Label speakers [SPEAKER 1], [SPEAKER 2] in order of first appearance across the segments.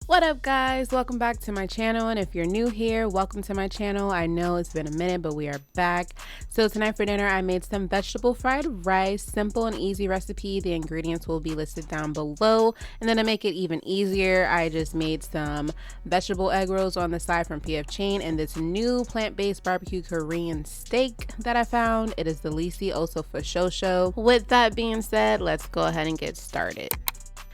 [SPEAKER 1] What up guys, welcome back to my channel, and if you're new here, welcome to my channel. I know it's been a minute, but we are back. So tonight for dinner I made some vegetable fried rice. Simple and easy recipe. The ingredients will be listed down below, and then to make it even easier I just made some vegetable egg rolls on the side from Chang and this new plant-based barbecue Korean steak that I found. It is delicious, also for shosho. With that being said, let's go ahead and get started.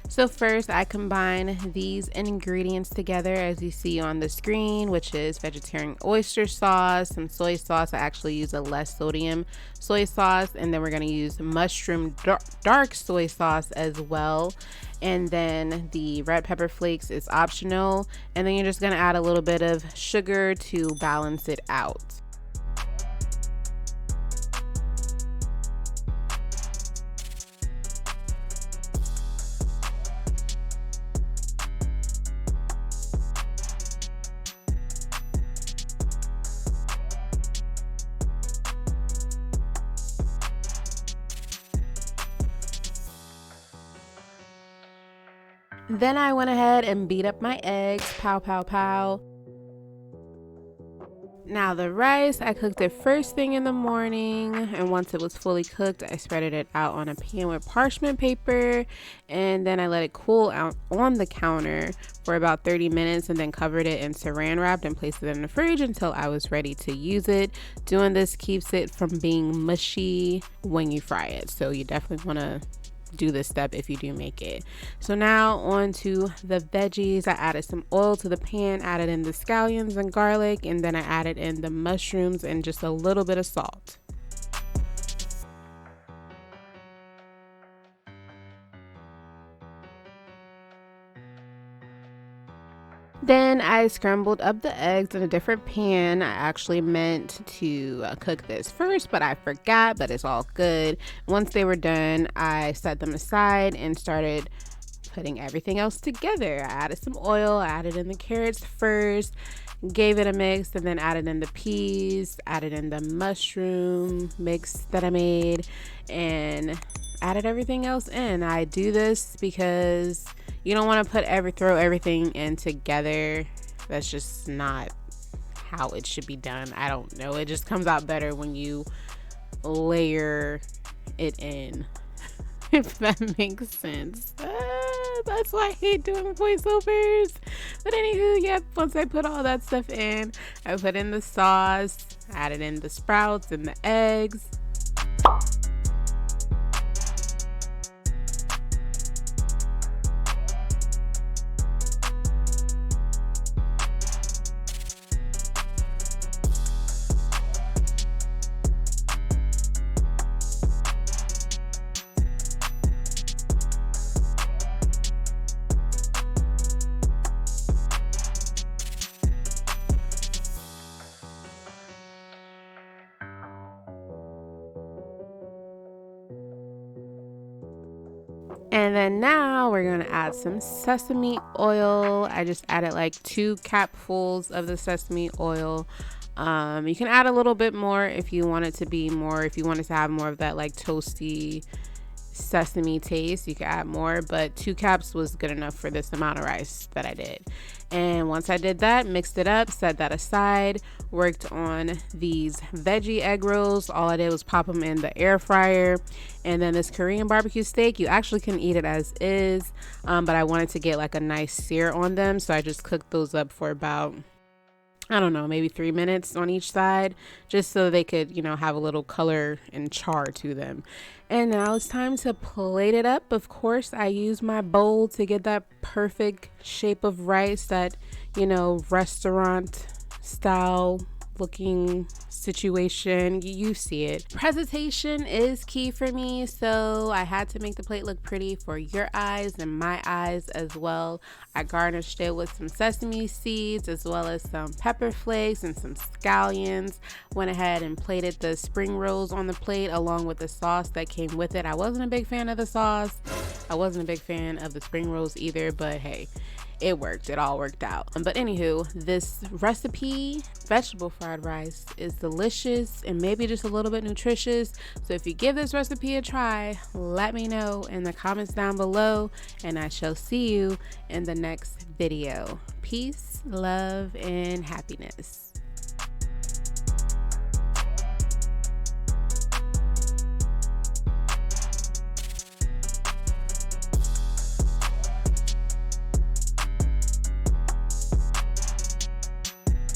[SPEAKER 1] So first I combine these ingredients together as you see on the screen, which is vegetarian oyster sauce, some soy sauce. I actually use a less sodium soy sauce, and then we're going to use mushroom dark soy sauce as well. And then the red pepper flakes is optional, and then you're just going to add a little bit of sugar to balance it out. Then I went ahead and beat up my eggs, pow pow pow. Now the rice, I cooked it first thing in the morning, and once it was fully cooked I spreaded it out on a pan with parchment paper, and then I let it cool out on the counter for about 30 minutes and then covered it in saran wrap and placed it in the fridge until I was ready to use it. Doing this keeps it from being mushy when you fry it, so you definitely want to do this step if you do make it. So now on to the veggies. I added some oil to the pan, added in the scallions and garlic, and then I added in the mushrooms and just a little bit of salt. Then I scrambled up the eggs in a different pan. I actually meant to cook this first, but I forgot, but it's all good. Once they were done, I set them aside and started putting everything else together. I added some oil, I added in the carrots first, gave it a mix, and then added in the peas, added in the mushroom mix that I made, and added everything else in. I do this because you don't want to throw everything in together. That's just not how it should be done. I don't know. It just comes out better when you layer it in, if that makes sense. That's why I hate doing voiceovers. But anywho, yep, once I put all that stuff in, I put in the sauce, added in the sprouts and the eggs. And then now we're going to add some sesame oil. I just added like 2 capfuls of the sesame oil. You can add a little bit more if you want it to be more, if you want it to have more of that like toasty sesame taste, you can add more, but 2 caps was good enough for this amount of rice that I did. And once I did that, mixed it up, set that aside, worked on these veggie egg rolls. All I did was pop them in the air fryer. And then this Korean barbecue steak, you actually can eat it as is, but I wanted to get like a nice sear on them, so I just cooked those up for about, I don't know, maybe 3 minutes on each side, just so they could, you know, have a little color and char to them. And now it's time to plate it up. Of course, I use my bowl to get that perfect shape of rice, that, you know, restaurant style looking situation. You see it. Presentation is key for me, so I had to make the plate look pretty for your eyes and my eyes as well. I garnished it with some sesame seeds as well as some pepper flakes and some scallions. Went ahead and plated the spring rolls on the plate along with the sauce that came with it. I wasn't a big fan of the sauce. I wasn't a big fan of the spring rolls either, but hey, it worked. It all worked out. But anywho, this recipe, vegetable fried rice, is delicious and maybe just a little bit nutritious. So if you give this recipe a try, let me know in the comments down below, and I shall see you in the next video. Peace, love, and happiness.